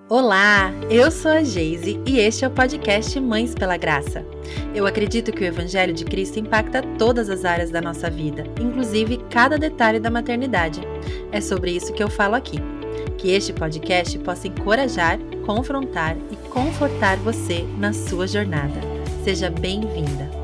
Olá, eu sou a Geise e este é o podcast Mães pela Graça. Eu acredito que o Evangelho de Cristo impacta todas as áreas da nossa vida, inclusive cada detalhe da maternidade. É sobre isso que eu falo aqui. Que este podcast possa encorajar, confrontar e confortar você na sua jornada. Seja bem-vinda!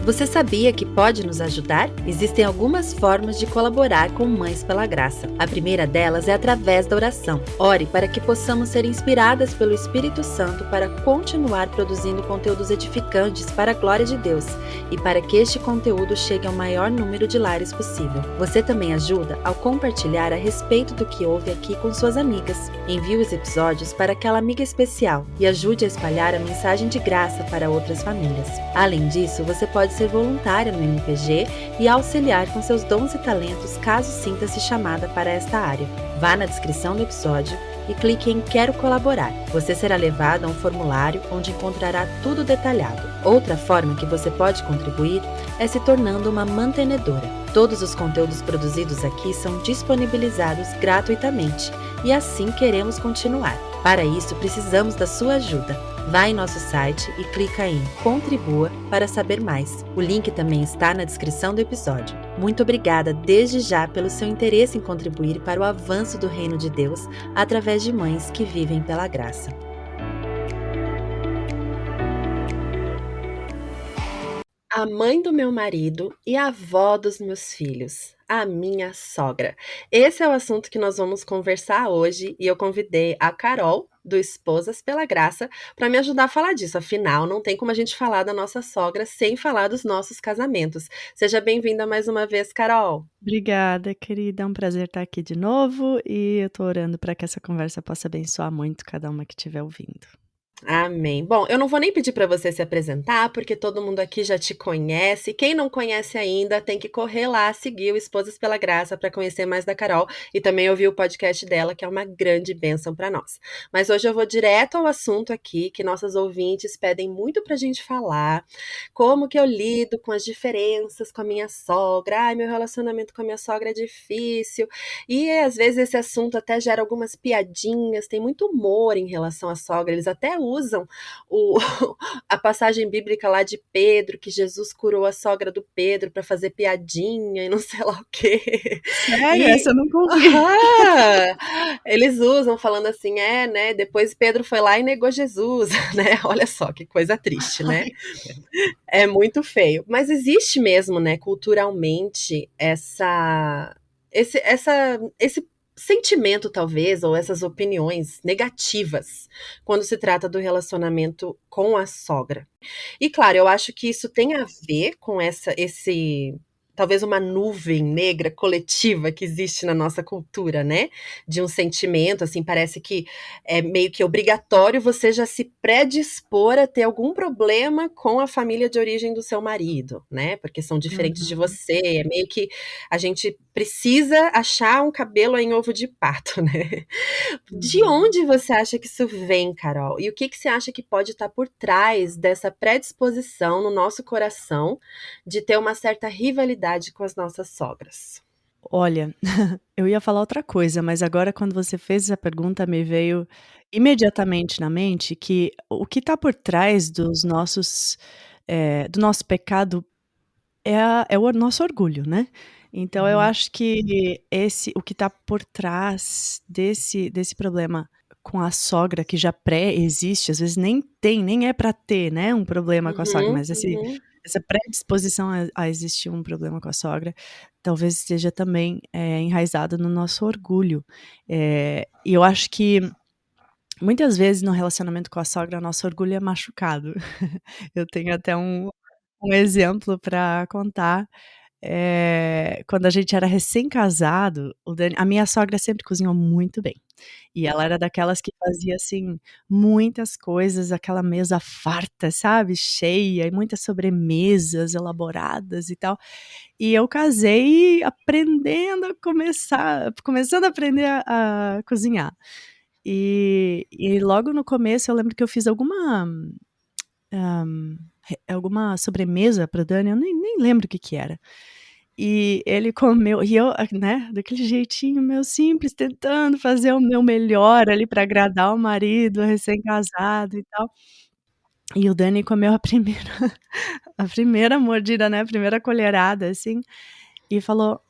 Você sabia que pode nos ajudar? Existem algumas formas de colaborar com Mães pela Graça. A primeira delas é através da oração. Ore para que possamos ser inspiradas pelo Espírito Santo para continuar produzindo conteúdos edificantes para a glória de Deus e para que este conteúdo chegue ao maior número de lares possível. Você também ajuda ao compartilhar a respeito do que ouve aqui com suas amigas. Envie os episódios para aquela amiga especial e ajude a espalhar a mensagem de graça para outras famílias. Além disso, você pode ser voluntária no MPG e auxiliar com seus dons e talentos caso sinta-se chamada para esta área. Vá na descrição do episódio e clique em Quero Colaborar. Você será levado a um formulário onde encontrará tudo detalhado. Outra forma que você pode contribuir é se tornando uma mantenedora. Todos os conteúdos produzidos aqui são disponibilizados gratuitamente e assim queremos continuar. Para isso, precisamos da sua ajuda. Vá em nosso site e clica em Contribua para saber mais. O link também está na descrição do episódio. Muito obrigada desde já pelo seu interesse em contribuir para o avanço do Reino de Deus através de mães que vivem pela graça. A mãe do meu marido e a avó dos meus filhos, a minha sogra. Esse é o assunto que nós vamos conversar hoje e eu convidei a Carol, do Esposas pela Graça, para me ajudar a falar disso. Afinal, não tem como a gente falar da nossa sogra sem falar dos nossos casamentos. Seja bem-vinda mais uma vez, Carol. Obrigada, querida. É um prazer estar aqui de novo e eu tô orando para que essa conversa possa abençoar muito cada uma que estiver ouvindo. Amém. Bom, eu não vou nem pedir para você se apresentar, porque todo mundo aqui já te conhece. Quem não conhece ainda, tem que correr lá, seguir o Esposas pela Graça para conhecer mais da Carol e também ouvir o podcast dela, que é uma grande bênção para nós. Mas hoje eu vou direto ao assunto aqui, que nossas ouvintes pedem muito pra gente falar. Como que eu lido com as diferenças com a minha sogra? Ai, meu relacionamento com a minha sogra é difícil. E às vezes esse assunto até gera algumas piadinhas, tem muito humor em relação à sogra. Eles até usam a passagem bíblica lá de Pedro, que Jesus curou a sogra do Pedro para fazer piadinha e não sei lá o quê. Sério? E Essa eu nunca ouvi. eles usam falando assim, né? Depois Pedro foi lá e negou Jesus, né? Olha só que coisa triste, né? É muito feio. Mas existe mesmo, né, culturalmente, esse sentimento, talvez, ou essas opiniões negativas quando se trata do relacionamento com a sogra. E claro, eu acho que isso tem a ver com esse talvez uma nuvem negra coletiva que existe na nossa cultura, né? De um sentimento, assim, parece que é meio que obrigatório você já se predispor a ter algum problema com a família de origem do seu marido, né? Porque são diferentes de Uhum. você, é meio que a gente precisa achar um cabelo em ovo de pato, né? De Uhum. onde você acha que isso vem, Carol? E o que você acha que pode estar por trás dessa predisposição no nosso coração de ter uma certa rivalidade com as nossas sogras? Olha, eu ia falar outra coisa, mas agora quando você fez essa pergunta me veio imediatamente na mente que o que está por trás do nosso pecado é o nosso orgulho, né. Então eu Uhum. acho que o que está por trás desse problema com a sogra que já pré-existe, às vezes nem é para ter, né, um problema com a sogra, Uhum, mas uhum. essa predisposição a existir um problema com a sogra, talvez esteja também, enraizado no nosso orgulho. E eu acho que muitas vezes no relacionamento com a sogra, nosso orgulho é machucado. Eu tenho até um exemplo para contar. Quando a gente era recém-casado, a minha sogra sempre cozinhou muito bem, e ela era daquelas que fazia, assim, muitas coisas, aquela mesa farta, sabe, cheia, e muitas sobremesas elaboradas e tal. E eu casei começando a aprender a cozinhar. E logo no começo eu lembro que eu fiz hã, alguma sobremesa para Dani, eu nem lembro o que que era. E ele comeu e eu, né, daquele jeitinho meu simples, tentando fazer o meu melhor ali pra agradar o marido recém-casado e tal. E o Dani comeu a primeira a primeira mordida, né, a primeira colherada, assim, e falou: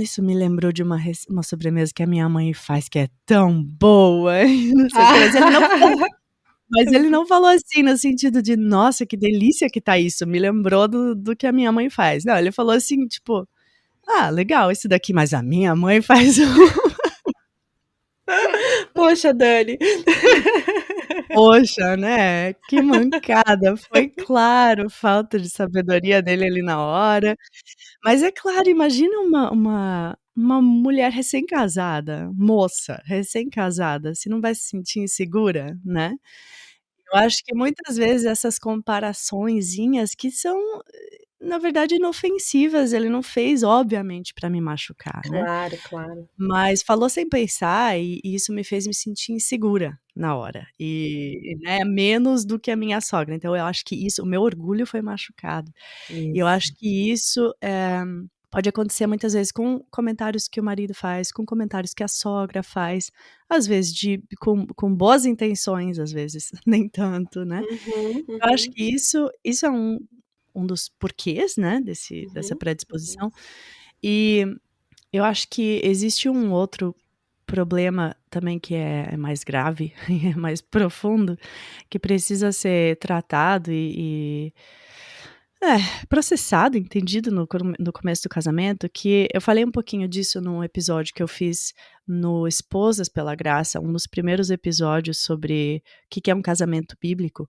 isso me lembrou de uma sobremesa que a minha mãe faz que é tão boa", e não sei o quê, mas ele não falou assim no sentido de: "Nossa, que delícia que tá isso, me lembrou do que a minha mãe faz". Não, ele falou assim, tipo: "Ah, legal esse daqui, mas a minha mãe faz um". Poxa, Dani. Poxa, né, que mancada, foi claro, falta de sabedoria dele ali na hora. Mas é claro, imagina uma mulher recém-casada, moça, recém-casada, se não vai se sentir insegura, né. Eu acho que muitas vezes essas comparaçõezinhas que são, na verdade, inofensivas, ele não fez obviamente pra me machucar, né. Claro, claro. Mas falou sem pensar e isso me fez me sentir insegura na hora, né, menos do que a minha sogra, então eu acho que isso o meu orgulho foi machucado. E eu Isso. acho que isso, pode acontecer muitas vezes com comentários que o marido faz, com comentários que a sogra faz, às vezes com boas intenções, às vezes nem tanto, né. Uhum, Eu acho uhum, que isso é um dos porquês, né, dessa uhum, uhum. predisposição. E eu acho que existe um outro problema também que é mais grave e é mais profundo, que precisa ser tratado processado, entendido no começo do casamento, que eu falei um pouquinho disso num episódio que eu fiz no Esposas pela Graça, um dos primeiros episódios sobre o que é um casamento bíblico.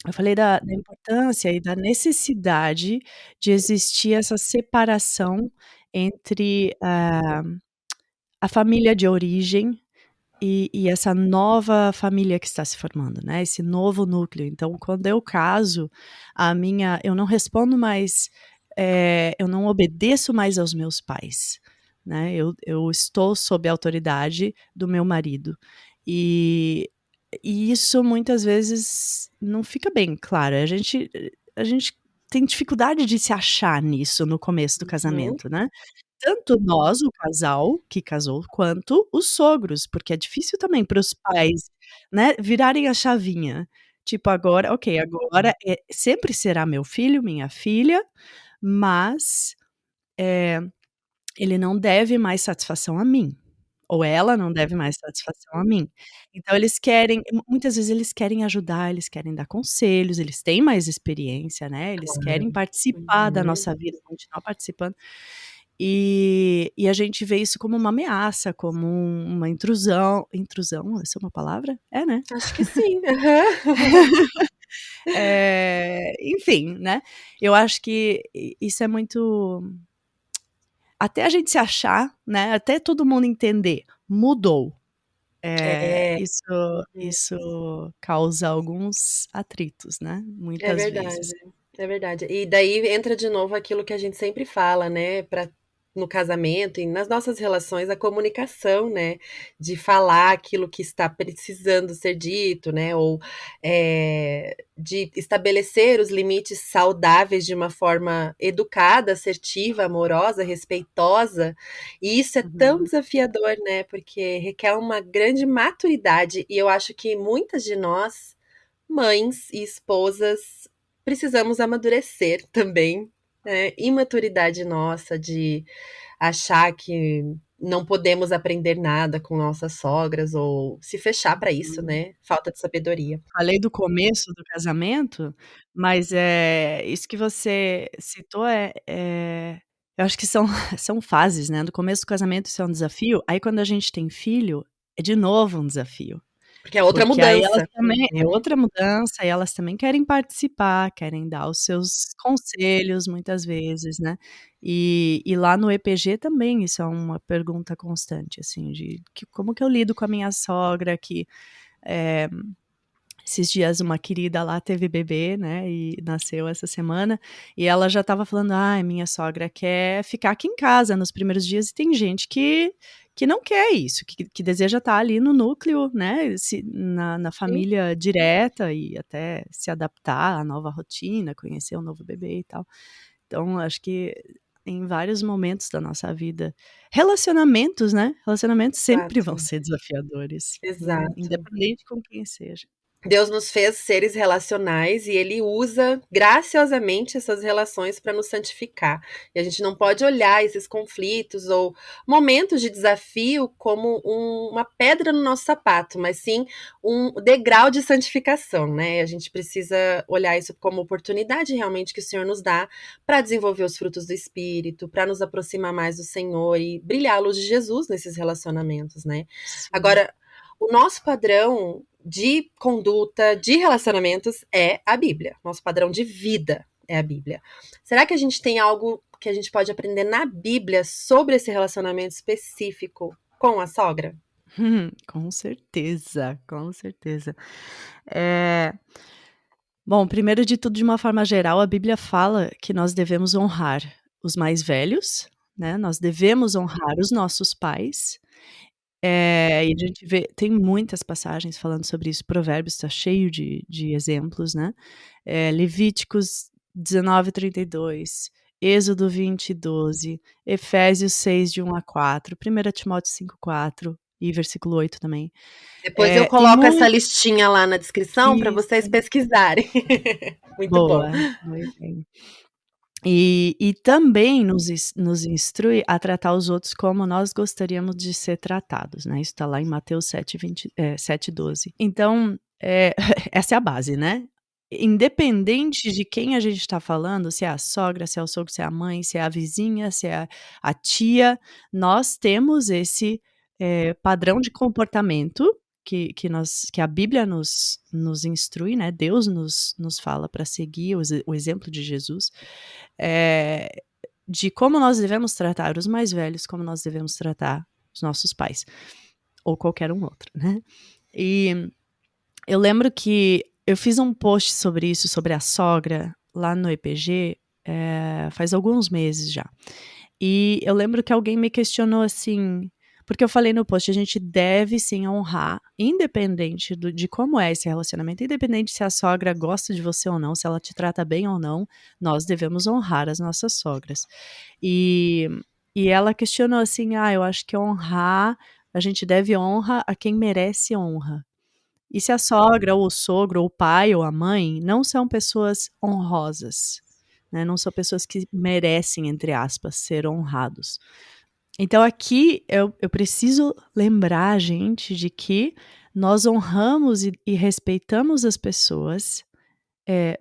Eu falei da importância e da necessidade de existir essa separação entre, a família de origem e essa nova família que está se formando, né, esse novo núcleo. Então, quando eu caso, eu não respondo mais, eu não obedeço mais aos meus pais, né, eu estou sob a autoridade do meu marido. E e isso muitas vezes não fica bem claro, a gente tem dificuldade de se achar nisso no começo do Uhum. casamento, né. Tanto nós, o casal que casou, quanto os sogros, porque é difícil também para os pais, né, virarem a chavinha. Tipo, agora ok, agora, sempre será meu filho, minha filha, mas, eh, ele não deve mais satisfação a mim, ou ela não deve mais satisfação a mim. Então eles querem muitas vezes eles querem ajudar, eles querem dar conselhos, eles têm mais experiência, né, eles Claro. querem participar da Uhum. nossa vida, continuar participando. E a gente vê isso como uma ameaça, como uma intrusão, essa é uma palavra? É, né. Acho que sim. Aham. Enfim, né, eu acho que isso é muito até a gente se achar, né, até todo mundo entender, mudou, É. isso Uhum. isso causa alguns atritos, né, É muitas verdade, vezes. é verdade. E daí entra de novo aquilo que a gente sempre fala, né, no casamento e nas nossas relações, a comunicação, né, de falar aquilo que está precisando ser dito, né, ou, de estabelecer os limites saudáveis de uma forma educada, assertiva, amorosa, respeitosa, e isso é tão Uhum. desafiador, né, porque requer uma grande maturidade, e eu acho que muitas de nós mães e esposas precisamos amadurecer também, né, imaturidade nossa de achar que não podemos aprender nada com nossas sogras ou se fechar para isso, Uhum. né, falta de sabedoria. Falei do começo do casamento, mas, isso que você citou eu acho que são são fases, né, no começo do casamento isso é um desafio, aí quando a gente tem filho, é de novo um desafio, Porque é outra porque aí elas mudança. também é Uhum. outra mudança e elas também querem participar, querem dar os seus conselhos muitas vezes, né. E lá no EPG também isso é uma pergunta constante, assim, de que como que eu lido com a minha sogra que, eh esses dias uma querida lá teve bebê, né, e nasceu essa semana, e ela já estava falando: "Ai, minha sogra quer ficar aqui em casa nos primeiros dias", e tem gente que não quer isso, que deseja estar ali no núcleo, né, se na Sim. família direta e até se adaptar à nova rotina, conhecer o novo bebê e tal. Então acho que em vários momentos da nossa vida. Relacionamentos, né, relacionamentos sempre vão Exato, ser desafiadores, exato. independente com quem seja. Deus nos fez seres relacionais e ele usa graciosamente essas relações para nos santificar. E a gente não pode olhar esses conflitos ou momentos de desafio como uma pedra no nosso sapato, mas sim um degrau de santificação, né? A gente precisa olhar isso como oportunidade realmente que o Senhor nos dá para desenvolver os frutos do Espírito, para nos aproximar mais do Senhor e brilhar a luz de Jesus nesses relacionamentos, né? Sim. Agora, o nosso padrão de conduta, de relacionamentos é a Bíblia. Nosso padrão de vida é a Bíblia. Será que a gente tem algo que a gente pode aprender na Bíblia sobre esse relacionamento específico com a sogra? Com certeza, com certeza. Eh, bom, primeiro de tudo, de uma forma geral, a Bíblia fala que nós devemos honrar os mais velhos, né, nós devemos honrar os nossos pais. E a gente vê tem muitas passagens falando sobre isso, Provérbios está cheio de exemplos, né, Levíticos 19:32, Êxodo 20:12, Efésios 6, de 1 a 4, 1 Timóteo 5:4 e versículo 8 também. Depois eu Tem coloco essa muito listinha lá na descrição para vocês isso, pesquisarem. Muito bom. boa, muito bem. E também nos instrui a tratar os outros como nós gostaríamos de ser tratados, né, isso está lá em Mateus 7:12. Então, essa é a base, né. Independente de quem a gente está falando, se é a sogra, se é o sogro, se é a mãe, se é a vizinha, se é a tia, nós temos esse, padrão de comportamento que a Bíblia nos instrui, né, Deus nos fala para seguir o exemplo de Jesus, eh, de como nós devemos tratar os mais velhos, como nós devemos tratar os nossos pais, ou qualquer um outro, né. E eu lembro que eu fiz um post sobre isso, sobre a sogra, lá no EPG, faz alguns meses já. E eu lembro que alguém me questionou assim, porque eu falei no post, a gente deve sim honrar, independente de como é esse relacionamento, independente se a sogra gosta de você ou não, se ela te trata bem ou não, nós devemos honrar as nossas sogras. E, e ela questionou assim: ah, eu acho que honrar, a gente deve honra a quem merece honra. E se a sogra ou o sogro ou o pai ou a mãe não são pessoas honrosas, né, não são pessoas que merecem, entre aspas, ser honrados. Então aqui eu preciso lembrar a gente de que nós honramos e respeitamos as pessoas,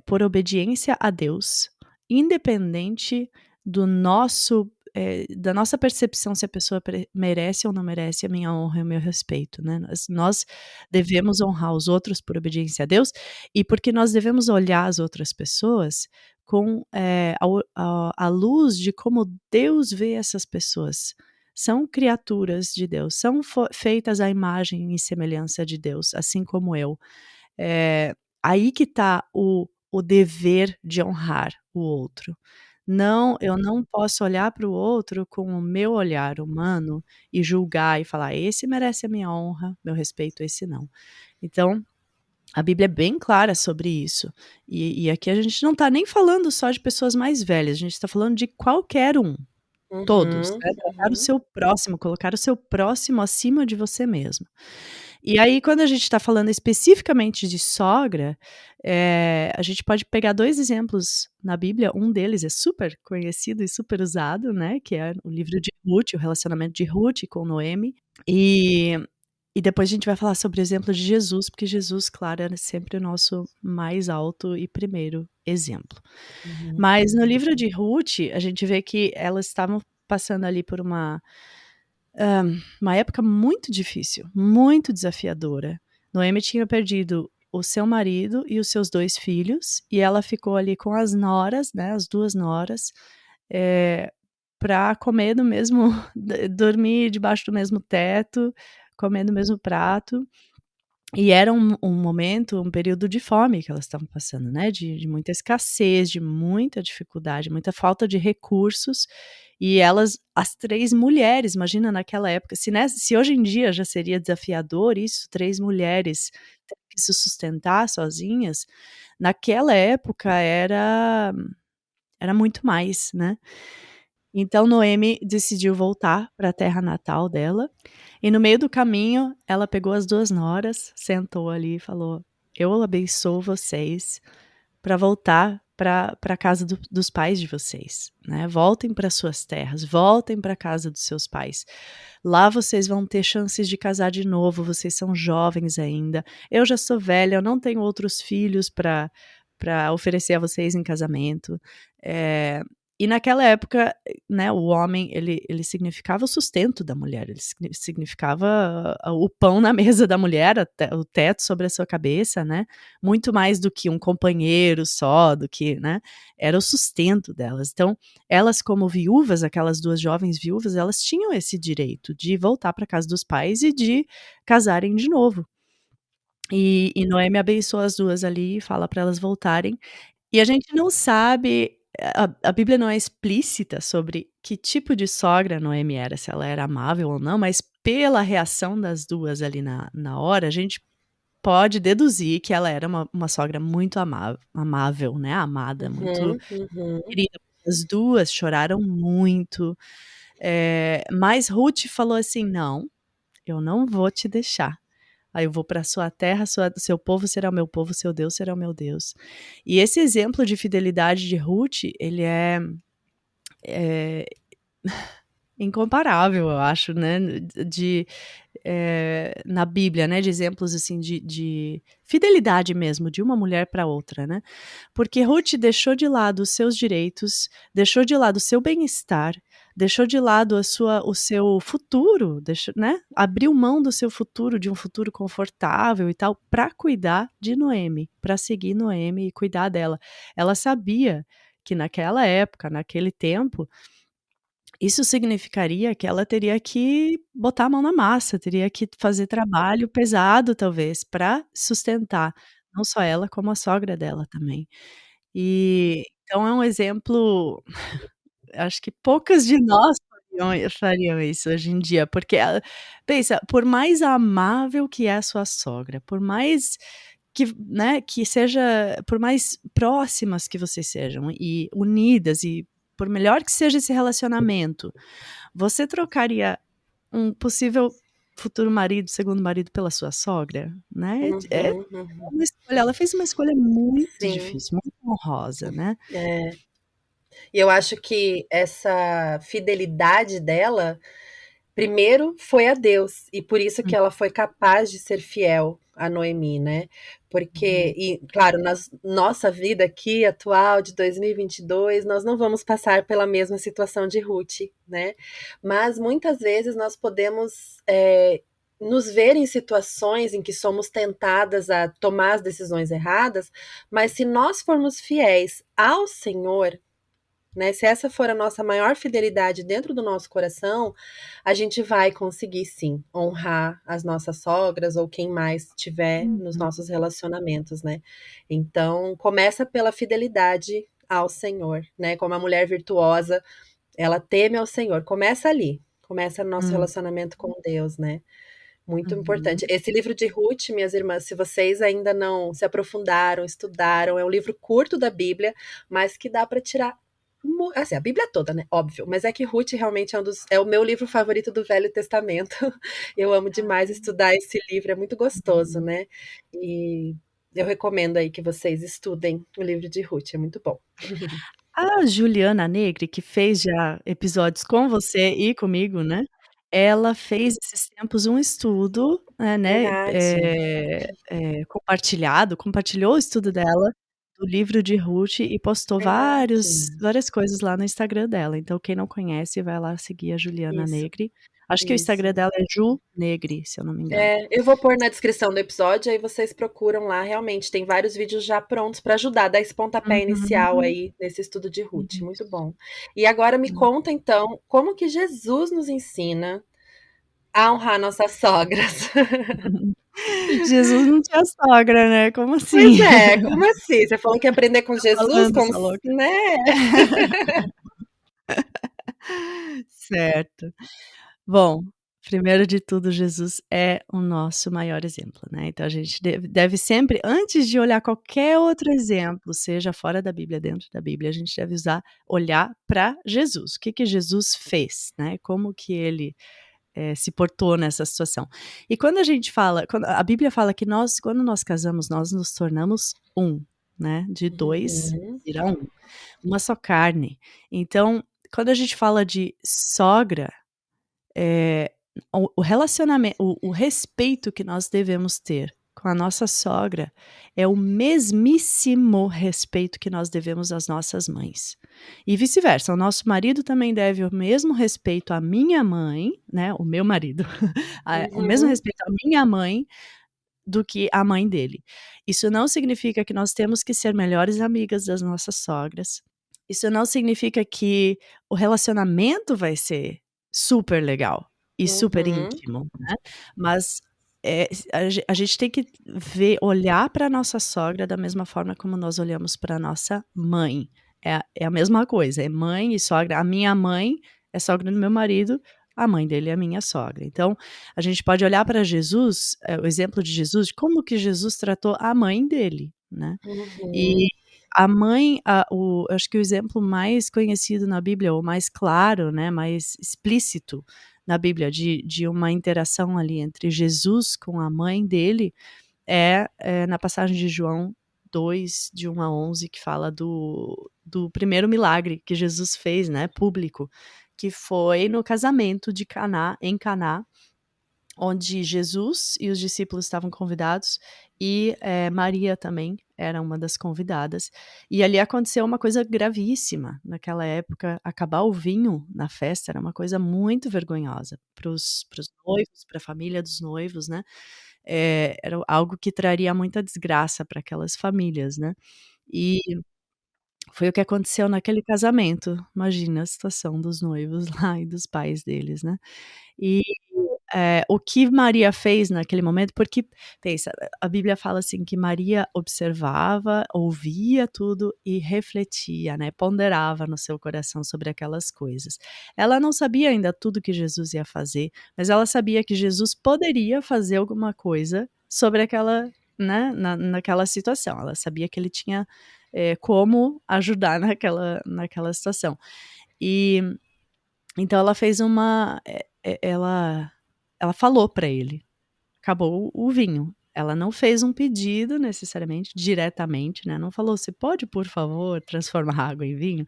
por obediência a Deus, independente do nosso, da nossa percepção se a pessoa merece ou não merece a minha honra e o meu respeito, né. Nós devemos honrar os outros por obediência a Deus, e porque nós devemos olhar as outras pessoas com, a luz de como Deus vê essas pessoas. São criaturas de Deus, são feitas à imagem e semelhança de Deus, assim como eu. Eh, Aí que está o dever de honrar o outro. Não, eu não posso olhar para o outro com o meu olhar humano e julgar e falar: "Esse merece a minha honra, meu respeito, esse não". Então, a Bíblia é bem clara sobre isso. E aqui a gente não está nem falando só de pessoas mais velhas, a gente está falando de qualquer um, todos, Uhum, né, tratar o uhum. seu próximo, colocar o seu próximo acima de você mesmo. E aí, quando a gente está falando especificamente de sogra, a gente pode pegar 2 exemplos na Bíblia, um deles é super conhecido e super usado, né, que é o livro de Ruth, o relacionamento de Ruth com Noemi, e e depois a gente vai falar sobre o exemplo de Jesus, porque Jesus, claro, era sempre o nosso mais alto e primeiro exemplo. Uhum. Mas no livro de Ruth, a gente vê que elas estavam passando ali por uma época muito difícil, muito desafiadora. Noemi tinha perdido o seu marido e os seus 2 filhos, e ela ficou ali com as noras, né, as 2 noras, pra comer do mesmo dormir debaixo do mesmo teto, comer do mesmo prato. E era um momento, um período de fome que elas estavam passando, né, de muita escassez, de muita dificuldade, muita falta de recursos, e elas, as 3 mulheres, imagina naquela época, se hoje em dia já seria desafiador isso, 3 mulheres terem que se sustentar sozinhas, naquela época era muito mais, né. Então Noemi decidiu voltar para a terra natal dela, e no meio do caminho ela pegou as 2 noras, sentou ali e falou: "Eu abençoo vocês para voltar para a casa dos pais de vocês, né, voltem para suas terras, voltem para a casa dos seus pais. Lá vocês vão ter chances de casar de novo, vocês são jovens ainda. Eu já sou velha, eu não tenho outros filhos para oferecer a vocês em casamento". E naquela época, né, o homem ele significava o sustento da mulher, ele significava o pão na mesa da mulher, o teto sobre a sua cabeça, né, muito mais do que um companheiro só, do que, né, era o sustento delas. Então, elas como viúvas, aquelas 2 jovens viúvas, elas tinham esse direito de voltar para casa dos pais e de casarem de novo. E Noemi abençoa as 2 ali e fala para elas voltarem. E a gente não sabe, a Bíblia não é explícita sobre que tipo de sogra Noemi era, se ela era amável ou não, mas pela reação das 2 ali na hora, a gente pode deduzir que ela era uma sogra muito amável, né, amada, muito Uhum, uhum. querida. As 2 choraram muito, mas Ruth falou assim: "Não, eu não vou te deixar. Aí eu vou para sua terra, seu povo será o meu povo, seu Deus será o meu Deus". E esse exemplo de fidelidade de Ruth, ele é incomparável, eu acho, né, na Bíblia, né, de exemplos, assim, de fidelidade mesmo, de uma mulher para outra, né. Porque Ruth deixou de lado os seus direitos, deixou de lado o seu bem-estar, deixou de lado o seu futuro, deixou, né, abriu mão do seu futuro, de um futuro confortável e tal, para cuidar de Noemi, para seguir Noemi e cuidar dela. Ela sabia que naquela época, naquele tempo, isso significaria que ela teria que botar a mão na massa, teria que fazer trabalho pesado talvez para sustentar, não só ela como a sogra dela também. E então é um exemplo, acho que poucas de nós fariam isso hoje em dia, porque ela pensa, por mais amável que é a sua sogra, por mais que, né, que seja, por mais próximas que vocês sejam e unidas e por melhor que seja esse relacionamento, você trocaria um possível futuro marido, segundo marido, pela sua sogra? Né, é Uhum, uhum. uma escolha, ela fez uma escolha muito Sim, difícil, muito honrosa, né. é. E eu acho que essa fidelidade dela, primeiro foi a Deus, e por isso que ela foi capaz de ser fiel a Noemi, né? Porque, Uhum. e claro, na nossa vida aqui atual de 2022, nós não vamos passar pela mesma situação de Ruth, né? Mas muitas vezes nós podemos nos ver em situações em que somos tentadas a tomar as decisões erradas, mas se nós formos fiéis ao Senhor, né? Se essa for a nossa maior fidelidade dentro do nosso coração, a gente vai conseguir sim honrar as nossas sogras ou quem mais tiver nos Uhum. nossos relacionamentos, né? Então, começa pela fidelidade ao Senhor, né? Como a mulher virtuosa, ela teme ao Senhor. Começa ali, começa no nosso Hum. relacionamento com Deus, né? Muito Uhum. importante. Esse livro de Ruth, minhas irmãs, se vocês ainda não se aprofundaram, estudaram, é um livro curto da Bíblia, mas que dá para tirar assim, a Bíblia toda, né? Óbvio, mas é que Ruth realmente é o meu livro favorito do Velho Testamento. Eu amo demais estudar esse livro, é muito gostoso, Uhum. né? E eu recomendo aí que vocês estudem o livro de Ruth, é muito bom. A Juliana Negri, que fez já episódios com você e comigo, né, ela fez esses tempos um estudo, Verdade, compartilhou o estudo dela, do livro de Ruth e postou verdade. várias coisas lá no Instagram dela, então quem não conhece vai lá seguir a Juliana Isso, Negri. Acho que o Instagram isso. dela é Ju Negri, se eu não me engano. Eu vou pôr na descrição do episódio, aí vocês procuram lá. Realmente, tem vários vídeos já prontos para ajudar, dar esse pontapé inicial Uhum, aí nesse estudo de Ruth. Muito isso. bom. E agora me conta, então, como que Jesus nos ensina a honrar nossas sogras. Jesus não tinha sogra, né, como assim? Pois é, como assim? Você falou que ia aprender com Tá Jesus, falando, como sua se, louca? né? Certo. Bom, Primeiro de tudo, Jesus é o nosso maior exemplo, né, então a gente deve sempre, antes de olhar qualquer outro exemplo, seja fora da Bíblia, dentro da Bíblia, a gente deve olhar para Jesus. O que que Jesus fez, né, como que ele, se portou nessa situação. E quando a Bíblia fala que quando nós casamos, nós nos tornamos um, né, de 2 Uhum, vira um, uma só carne. Então, quando a gente fala de sogra, eh, o relacionamento, o respeito que nós devemos ter com a nossa sogra é o mesmíssimo respeito que nós devemos às nossas mães. E vice-versa, o nosso marido também deve o mesmo respeito à minha mãe, né, o meu marido, o mesmo uhum, respeito à minha mãe do que à mãe dele. Isso não significa que nós temos que ser melhores amigas das nossas sogras. Isso não significa que o relacionamento vai ser super legal e super uhum. íntimo, né, mas, a gente tem que olhar para nossa sogra da mesma forma como nós olhamos para nossa mãe. É a mesma coisa, é mãe e sogra. A minha mãe é sogra do meu marido, a mãe dele é minha sogra. Então, a gente pode olhar para Jesus, o exemplo de Jesus, de como que Jesus tratou a mãe dele, né. E Uhum, a mãe, eu acho que o exemplo mais conhecido na Bíblia, ou mais claro, né, mais explícito na Bíblia de uma interação ali entre Jesus com a mãe dele, na passagem de João 2, de 1 a 11, que fala do primeiro milagre que Jesus fez, né, público, que foi no casamento de Caná, em Caná, onde Jesus e os discípulos estavam convidados e, Maria também era uma das convidadas. E ali aconteceu uma coisa gravíssima. Naquela época, acabar o vinho na festa era uma coisa muito vergonhosa para os noivos, para a família dos noivos, né. Era algo que traria muita desgraça para aquelas famílias, né. E foi o que aconteceu naquele casamento. Imagina a situação dos noivos lá e dos pais deles, né. E, o que Maria fez naquele momento, porque pensa, a Bíblia fala assim que Maria observava, ouvia tudo e refletia, né, ponderava no seu coração sobre aquelas coisas. Ela não sabia ainda tudo que Jesus ia fazer, mas ela sabia que Jesus poderia fazer alguma coisa sobre aquela, né, naquela situação. Ela sabia que ele tinha, como ajudar naquela situação. E então ela fez ela falou para ele: "Acabou o vinho". Ela não fez um pedido necessariamente, diretamente, né, não falou: "Você pode, por favor, transformar a água em vinho?",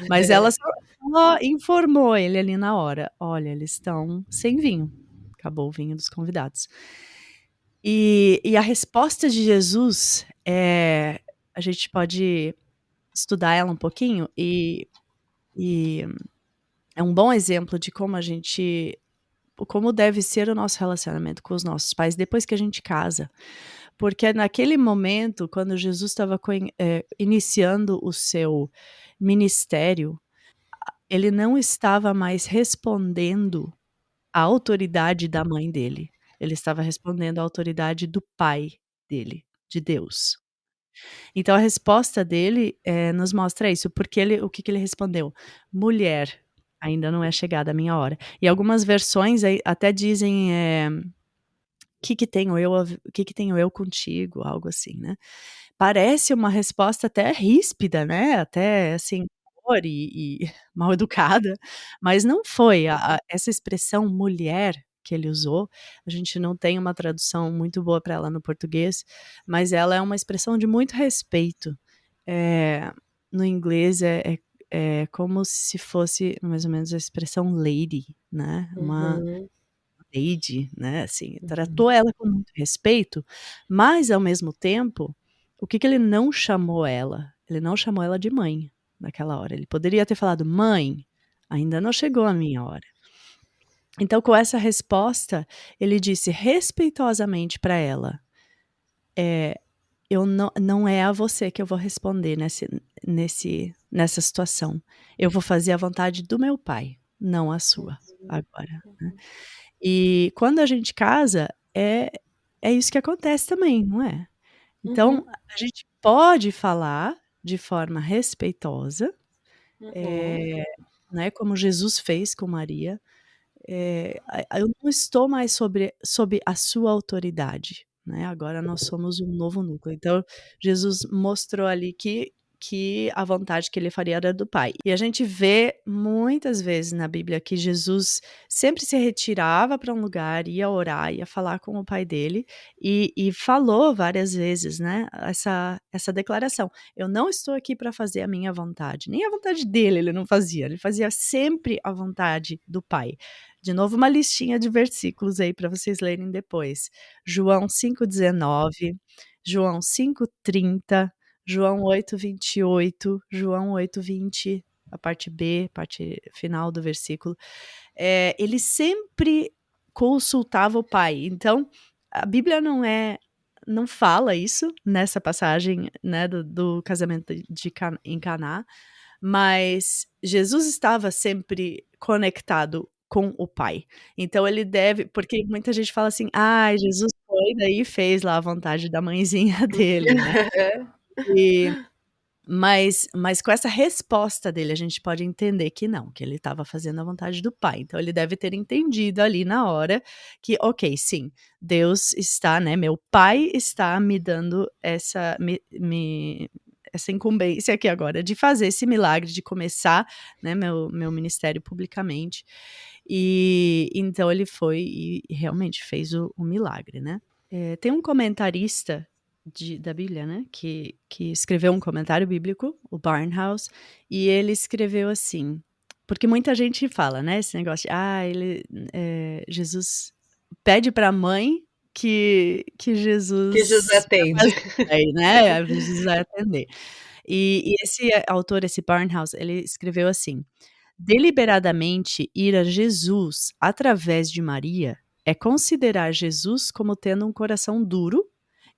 mas ela só informou ele ali na hora: "Olha, eles estão sem vinho, acabou o vinho dos convidados". E a resposta de Jesus, a gente pode estudar ela um pouquinho e é um bom exemplo de como deve ser o nosso relacionamento com os nossos pais depois que a gente casa. Porque naquele momento, quando Jesus estava iniciando o seu ministério, ele não estava mais respondendo à autoridade da mãe dele, ele estava respondendo à autoridade do pai dele, de Deus. Então a resposta dele, nos mostra isso, porque o que que ele respondeu? "Mulher, ainda não é chegada a minha hora". E algumas versões aí até dizem, que tenho eu a v o que que tenho eu contigo?", algo assim, né. Parece uma resposta até ríspida, né, até assim, e mal educada, mas não foi. Essa expressão mulher que ele usou, a gente não tem uma tradução muito boa para ela no português, mas ela é uma expressão de muito respeito. Eh, no inglês é como se fosse mais ou menos a expressão lady, né, uma uhum, lady, né, assim, uhum, tratou ela com muito respeito, mas ao mesmo tempo, o que que ele não chamou ela? Ele não chamou ela de mãe, naquela hora, ele poderia ter falado: "Mãe, ainda não chegou a minha hora". Então com essa resposta, ele disse respeitosamente para ela, eh, "Eu não é a você que eu vou responder nessa situação, eu vou fazer a vontade do meu pai, não a sua, uhum, agora", né. uhum, E quando a gente casa, é isso que acontece também, não é? Então, uhum, a gente pode falar de forma respeitosa, uhum, eh, né, como Jesus fez com Maria, Eu não estou mais sob a sua autoridade, né, agora nós somos um novo núcleo. Então, Jesus mostrou ali que a vontade que ele faria era do Pai. E a gente vê muitas vezes na Bíblia que Jesus sempre se retirava para um lugar, ia orar, ia falar com o Pai dele, e falou várias vezes, né, essa declaração: "Eu não estou aqui para fazer a minha vontade", nem a vontade dele ele não fazia, ele fazia sempre a vontade do Pai. De novo uma listinha de versículos aí para vocês lerem depois. João 5,19, João 5,30, João 8,28, João 8,20, a parte B, parte final do versículo. Ele sempre consultava o Pai. Então, a Bíblia não fala isso nessa passagem, né, do casamento em Caná, mas Jesus estava sempre conectado com o Pai. Então ele deve porque muita gente fala assim: "Ai, Jesus foi daí e fez lá a vontade da mãezinha dele, né". E mas com essa resposta dele, a gente pode entender que não, que ele estava fazendo a vontade do Pai. Então ele deve ter entendido ali na hora que: "Ok, sim, Deus está, né, meu Pai está me dando essa incumbência aqui agora de fazer esse milagre, de começar, né, meu ministério publicamente". E então ele foi e realmente fez o milagre, né. Tem um comentarista da Bíblia, né, que escreveu um comentário bíblico, o Barnhouse, e ele escreveu assim, porque muita gente fala, né, esse negócio de: "Ah, Jesus pede para a mãe que Que Jesus Jesus vai atende. fazer", aí, né, Jesus vai atender. E esse autor, esse Barnhouse, ele escreveu assim: "Deliberadamente ir a Jesus através de Maria é considerar Jesus como tendo um coração duro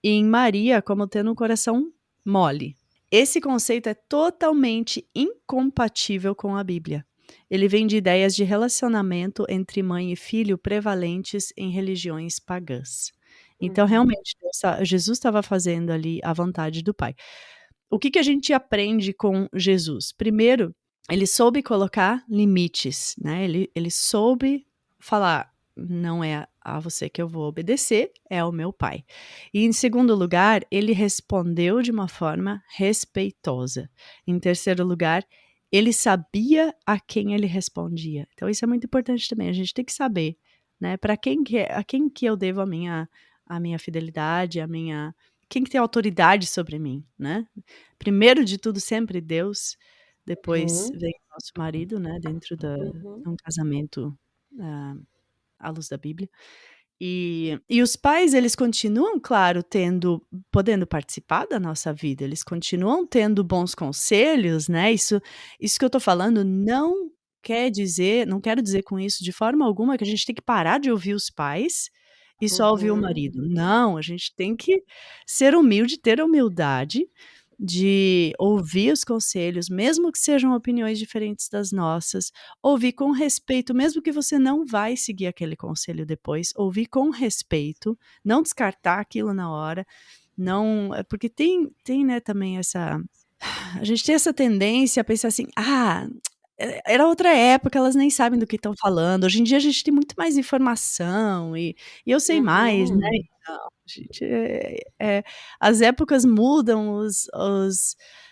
e em Maria como tendo um coração mole. Esse conceito é totalmente incompatível com a Bíblia. Ele vem de ideias de relacionamento entre mãe e filho prevalentes em religiões pagãs". Então, Uhum. realmente, Jesus estava fazendo ali a vontade do Pai. O que a gente aprende com Jesus? Primeiro, ele soube colocar limites, né, ele soube falar: "Não é a você que eu vou obedecer, é ao meu Pai". E em segundo lugar, ele respondeu de uma forma respeitosa. Em terceiro lugar, ele sabia a quem ele respondia. Então isso é muito importante também, a gente tem que saber, né, para quem que eu devo a minha fidelidade, quem que tem autoridade sobre mim, né. Primeiro de tudo sempre Deus, depois Uhum, vem o nosso marido, né, dentro uhum. de um casamento, ah, à luz da Bíblia. E os pais eles continuam, claro, podendo participar da nossa vida, eles continuam tendo bons conselhos, né, isso que eu tô falando não quero dizer com isso de forma alguma que a gente tem que parar de ouvir os pais e só ouvir o Uhum. marido. Não, a gente tem que ser humilde, ter a humildade de ouvir os conselhos, mesmo que sejam opiniões diferentes das nossas, ouvir com respeito, mesmo que você não vai seguir aquele conselho depois, ouvir com respeito, não descartar aquilo na hora, não porque tem, né, também a gente tem essa tendência a pensar assim: "Ah, era outra época, elas nem sabem do que estão falando, hoje em dia a gente tem muito mais informação e eu sei mais, né". Uhum. Não, gente, as épocas mudam, os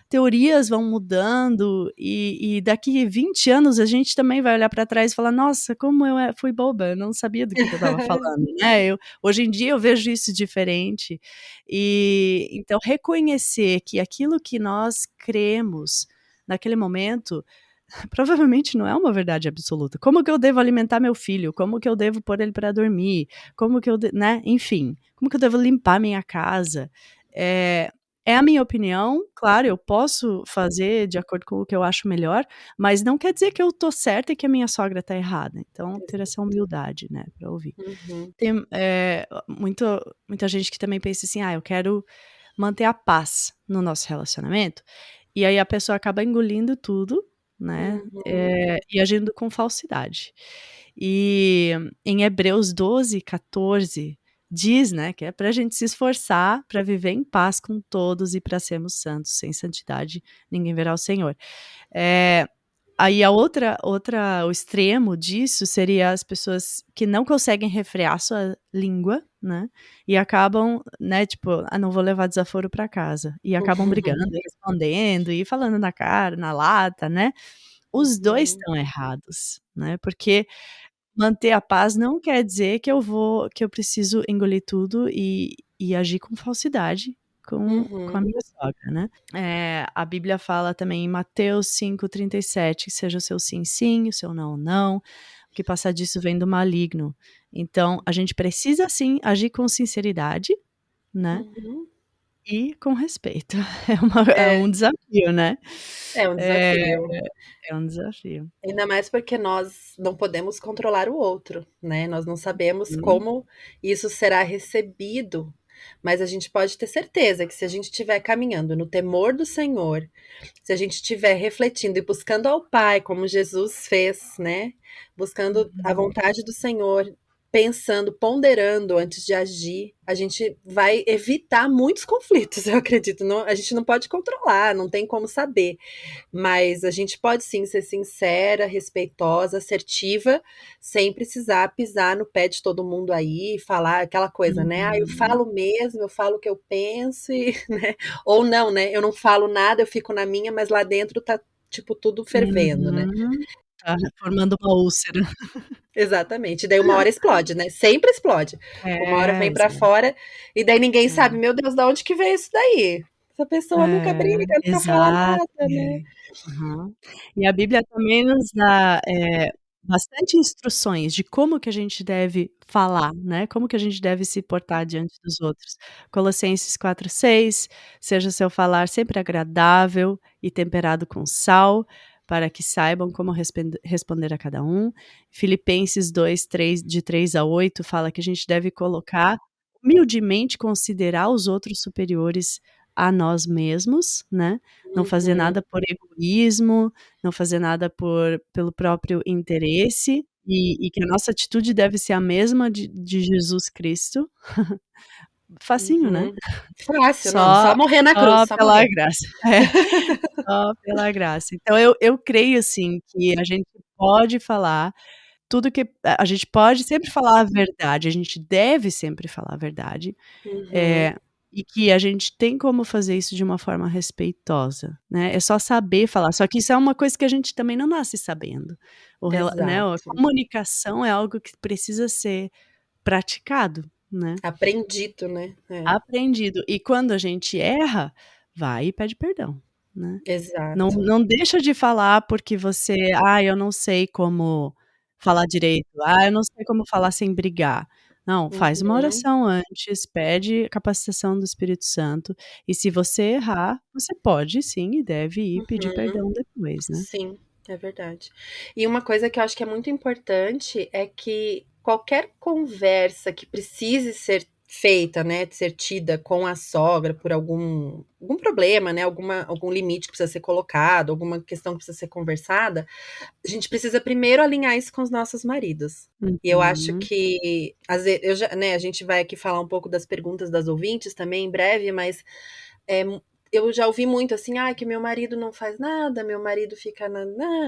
teorias vão mudando e daqui 20 anos a gente também vai olhar para trás e falar: "Nossa, como eu fui boba, eu não sabia do que eu estava falando", né. Hoje em dia eu vejo isso diferente, e então reconhecer que aquilo que nós cremos naquele momento provavelmente não é uma verdade absoluta. Como que eu devo alimentar meu filho? Como que eu devo pôr ele para dormir? Como que né, enfim, como que eu devo limpar minha casa? Eh, é a minha opinião, claro, eu posso fazer de acordo com o que eu acho melhor, mas não quer dizer que eu tô certa e que a minha sogra tá errada. Então ter essa humildade, né, para ouvir. Uhum. Tem, muita gente que também pensa assim: "Ah, eu quero manter a paz no nosso relacionamento", e aí a pessoa acaba engolindo tudo, né, Uhum. e agindo com falsidade. E em Hebreus 12, 14 diz, né, que é pra gente se esforçar para viver em paz com todos e para sermos santos, sem santidade ninguém verá o Senhor. Eh Aí o extremo disso seria as pessoas que não conseguem refrear sua língua, né, e acabam, né, tipo: "Ah, não vou levar desaforo pra casa", e acabam brigando e respondendo e falando na cara, na lata, né. Os 2 Uhum, estão errados, né, porque manter a paz não quer dizer que eu preciso engolir tudo e agir com falsidade com a uhum, minha sogra, né. A Bíblia fala também em Mateus 5:37, que seja o seu sim, sim, o seu não, não, o que passar disso vem do maligno. Então, a gente precisa sim agir com sinceridade, né, uhum. e com respeito. É É, um desafio, né. é um É, desafio. é um desafio. Ainda mais porque nós não podemos controlar o outro, né, nós não sabemos Hum, como isso será recebido, mas a gente pode ter certeza que se a gente estiver caminhando no temor do Senhor, se a gente estiver refletindo e buscando ao Pai como Jesus fez, né, buscando a uhum. vontade do Senhor, pensando, ponderando antes de agir, a gente vai evitar muitos conflitos, eu acredito. Não, a gente não pode controlar, não tem como saber, mas a gente pode sim ser sincera, respeitosa, assertiva, sem precisar pisar no pé de todo mundo aí, falar aquela coisa, né? Ah, eu Uhum. falo mesmo, eu falo o que eu penso, e, né? Ou não, né? Eu não falo nada, eu fico na minha, mas lá dentro tá, tipo, tudo fervendo, né? Uhum. Tá formando uma úlcera. Exatamente. Daí uma hora explode, né? Sempre explode. Uma hora É, vem pra exato. fora e daí ninguém sabe, É. meu Deus, da onde que veio isso daí? Essa pessoa nunca briga, nunca fala Exato, nada, né? aham. E a Bíblia também nos dá, bastante instruções de como que a gente deve falar, né, como que a gente deve se portar diante dos outros. Colossenses 4:6, seja o seu falar sempre agradável e temperado com sal, para que saibam como responder a cada um. Filipenses 2:3, de 3 a 8, fala que a gente deve colocar humildemente considerar os outros superiores a nós mesmos, né, não fazer Uhum, nada por egoísmo, não fazer nada pelo próprio interesse, e que a nossa atitude deve ser a mesma de Jesus Cristo. Facinho, né? uhum. Fácil, não, Só só morrer na cruz, só só pela morrer. graça. É, só pela graça. Então eu creio, assim, que a gente pode falar tudo que a gente pode sempre falar a verdade, a gente deve sempre falar a verdade. Uhum, Eh, e que a gente tem como fazer isso de uma forma respeitosa, né, é só saber falar, só que isso é uma coisa que a gente também não nasce sabendo. O rela né, a exato. comunicação é algo que precisa ser praticado, né, Aprendido, né. É, aprendido. E quando a gente erra, vai e pede perdão, né. exato. Não deixa de falar porque você: "Ah, eu não sei como falar direito. Ah, eu não sei como falar sem brigar". Não, faz uma Uhum, oração antes, pede capacitação do Espírito Santo, e se você errar, você pode sim e deve ir pedir uhum. perdão depois, né. Sim, é verdade. E uma coisa que eu acho que é muito importante é que qualquer conversa que precise ser feita, né, ser tida com a sogra por algum problema, né, algum limite que precisa ser colocado, alguma questão que precisa ser conversada, a gente precisa primeiro alinhar isso com os nossos maridos. E eu acho Uhum, que às ve eu já, né, a gente vai aqui falar um pouco das perguntas das ouvintes também em breve, mas é, eu já ouvi muito assim: "Ai, que meu marido não faz nada, meu marido fica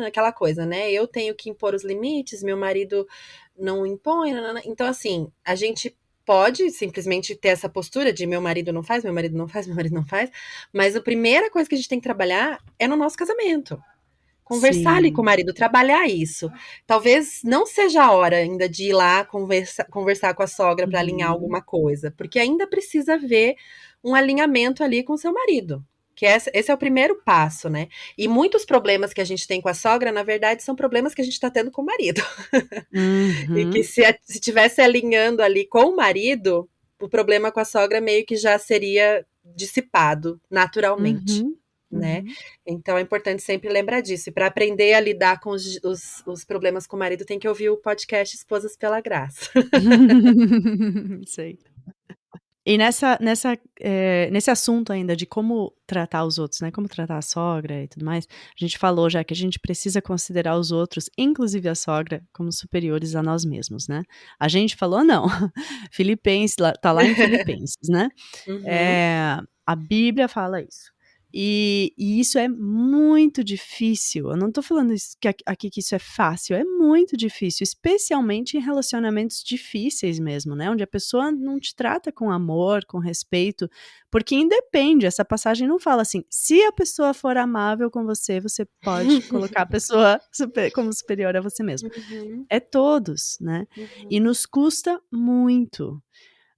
aquela coisa, né, eu tenho que impor os limites, meu marido não impõe, nã-nã-nã". Então, assim, a gente pode simplesmente ter essa postura de: "Meu marido não faz, meu marido não faz, meu marido não faz", mas a primeira coisa que a gente tem que trabalhar é no nosso casamento. Conversar ali com o sim. marido, trabalhar isso. Talvez não seja a hora ainda de ir lá conversar com a sogra para alinhar Uhum, alguma coisa, porque ainda precisa haver um alinhamento ali com o seu marido, que esse é o primeiro passo, né. E muitos problemas que a gente tem com a sogra, na verdade, são problemas que a gente está tendo com o marido. E que uhum, se tivesse alinhando ali com o marido, o problema com a sogra meio que já seria dissipado naturalmente, uhum, né. uhum. Então é importante sempre lembrar disso. E para aprender a lidar com os problemas com o marido, tem que ouvir o podcast Esposas pela Graça. Sei. E nesse assunto ainda de como tratar os outros, né, como tratar a sogra e tudo mais, a gente falou já que a gente precisa considerar os outros, inclusive a sogra, como superiores a nós mesmos, né. A gente falou não, Filipenses lá tá lá em Filipenses, né. Uhum, A Bíblia fala isso. E isso é muito difícil. Eu não tô falando aqui que isso é fácil, é muito difícil, especialmente em relacionamentos difíceis mesmo, né? Onde a pessoa não te trata com amor, com respeito, porque independe, essa passagem não fala assim, se a pessoa for amável com você, você pode colocar a pessoa como superior a você mesmo. Uhum, É todos, né? E uhum. nos custa muito.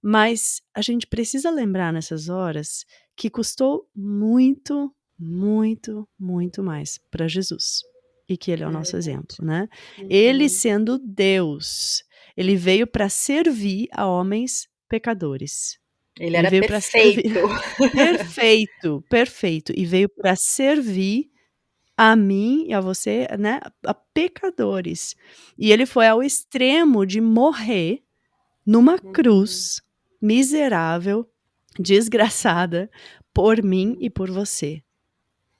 Mas a gente precisa lembrar nessas horas que custou muito, muito, muito mais para Jesus. E que ele é o É nosso exemplo, verdade. né? Ele Uhum. sendo Deus, ele veio para servir a homens pecadores. Ele Ele era veio para servir perfeito. perfeito, perfeito. E veio para servir a mim e a você, né, a pecadores. E ele foi ao extremo de morrer numa Uhum, cruz, miserável, desgraçada, por mim e uhum, por você.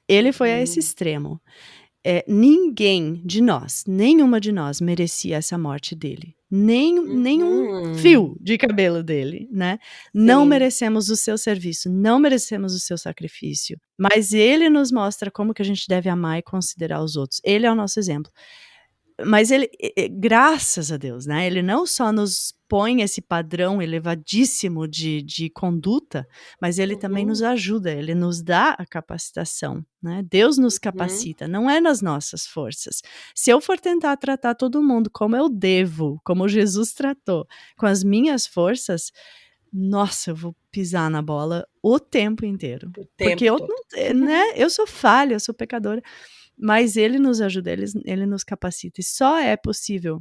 Ele foi a esse uhum, extremo. Ninguém de nós, nenhuma de nós merecia essa morte dele. Nenhum uhum. fio de cabelo dele, né. Não Sim. merecemos o seu serviço, não merecemos o seu sacrifício, mas ele nos mostra como que a gente deve amar e considerar os outros. Ele é o nosso exemplo. Mas ele, graças a Deus, né, ele não só nos põe esse padrão elevadíssimo de conduta, mas ele também nos Uhum, ajuda, ele nos dá a capacitação, né. Deus nos uhum. capacita, não é nas nossas forças. Se eu for tentar tratar todo mundo como eu devo, como Jesus tratou, com as minhas forças, nossa, eu vou pisar na bola o tempo inteiro. O Porque tempo eu todo. não, né, eu sou falha, eu sou pecadora. Mas ele nos ajuda, ele nos capacita, e só é possível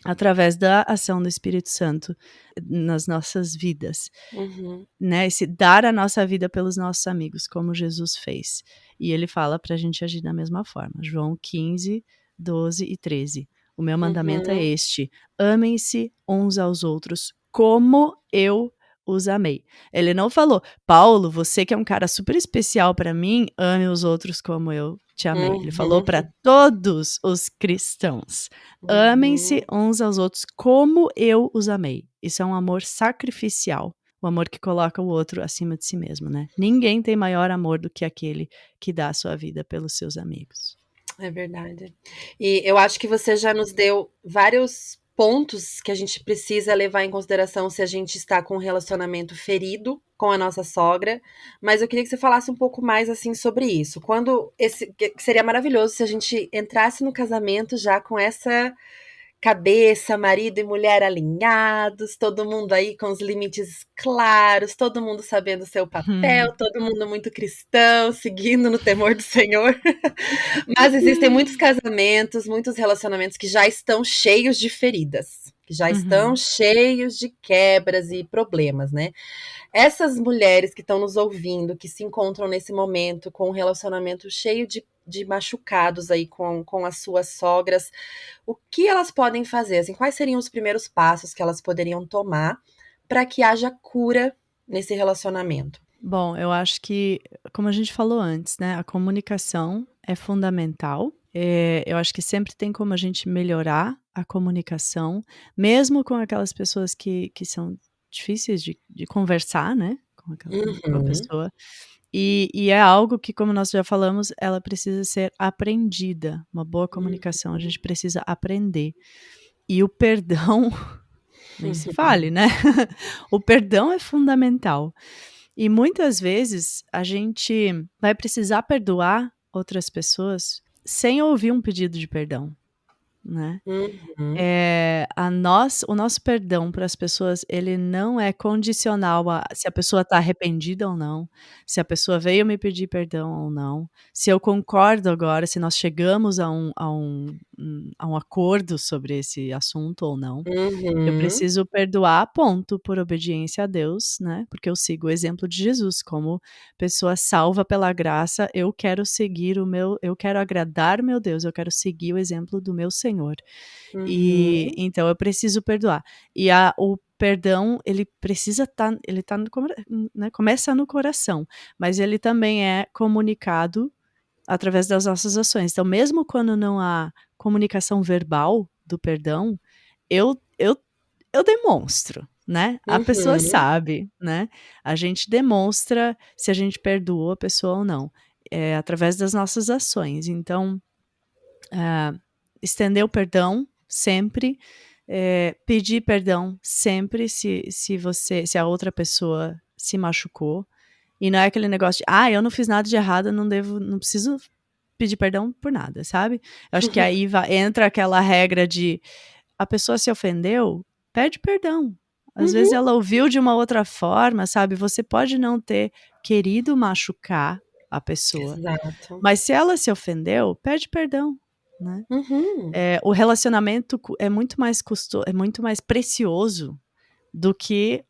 através da ação do Espírito Santo nas nossas vidas, Uhum, né, esse dar a nossa vida pelos nossos amigos, como Jesus fez. E ele fala para a gente agir da mesma forma. João 15, 12 e 13. O meu mandamento é uhum. este: amem-se uns aos outros como eu os amei. Ele não falou: Paulo, você que é um cara super especial para mim, ame os outros como eu te amei. Ele falou para Uhum, todos os cristãos: amem-se uhum. uns aos outros como eu os amei. Isso é um amor sacrificial. O amor que coloca o outro acima de si mesmo, né. Ninguém tem maior amor do que aquele que dá a sua vida pelos seus amigos. É verdade. E eu acho que você já nos deu vários pontos que a gente precisa levar em consideração se a gente está com um relacionamento ferido com a nossa sogra, mas eu queria que você falasse um pouco mais assim sobre isso. Quando esse que seria maravilhoso se a gente entrasse no casamento já com essa cabeça, marido e mulher alinhados, todo mundo aí com os limites claros, todo mundo sabendo o seu papel, todo mundo muito cristão, seguindo no temor do Senhor. Mas existem muitos casamentos, muitos relacionamentos que já estão cheios de feridas, que já estão Uhum. cheios de quebras e problemas, né? Essas mulheres que estão nos ouvindo, que se encontram nesse momento com um relacionamento cheio de machucados aí com as suas sogras, o que elas podem fazer? Assim, quais seriam os primeiros passos que elas poderiam tomar para que haja cura nesse relacionamento? Bom, eu acho que, como a gente falou antes, né, a comunicação é fundamental. Eu acho que sempre tem como a gente melhorar a comunicação, mesmo com aquelas pessoas que são difíceis de conversar, né, com a Uhum, pessoa. E é algo que, como nós já falamos, ela precisa ser aprendida. Uma boa comunicação, a gente precisa aprender. E o perdão, nem se fale, né. O perdão é fundamental. E muitas vezes a gente vai precisar perdoar outras pessoas sem ouvir um pedido de perdão, né. uhum, O nosso perdão para as pessoas, ele não é condicional a se a pessoa está arrependida ou não, se a pessoa veio me pedir perdão ou não, se eu concordo agora, se nós chegamos a um acordo sobre esse assunto ou não. Eu uhum, preciso perdoar, ponto, por obediência a Deus, né, porque eu sigo o exemplo de Jesus, como pessoa salva pela graça, eu quero agradar o meu Deus, eu quero seguir o exemplo do meu Senhor. E, uhum, então eu preciso perdoar. E o perdão, ele precisa estar ele tá no né, começa no coração, mas ele também é comunicado através das nossas ações. Então mesmo quando não há comunicação verbal do perdão, eu eu demonstro, né, a pessoa Uhum. sabe, né, a gente demonstra se a gente perdoou a pessoa ou não, através das nossas ações. Então, ah, estender o perdão sempre, pedir perdão sempre se a outra pessoa se machucou, e não é aquele negócio de: "Ah, eu não fiz nada de errado, eu não preciso pedir perdão por nada", sabe. Eu acho que aí entra aquela regra de: a pessoa se ofendeu, pede perdão. Às vezes Uhum. ela ouviu de uma outra forma, sabe, você pode não ter querido machucar a pessoa, Exato. mas se ela se ofendeu, pede perdão, né. Uhum. O relacionamento é muito mais precioso do que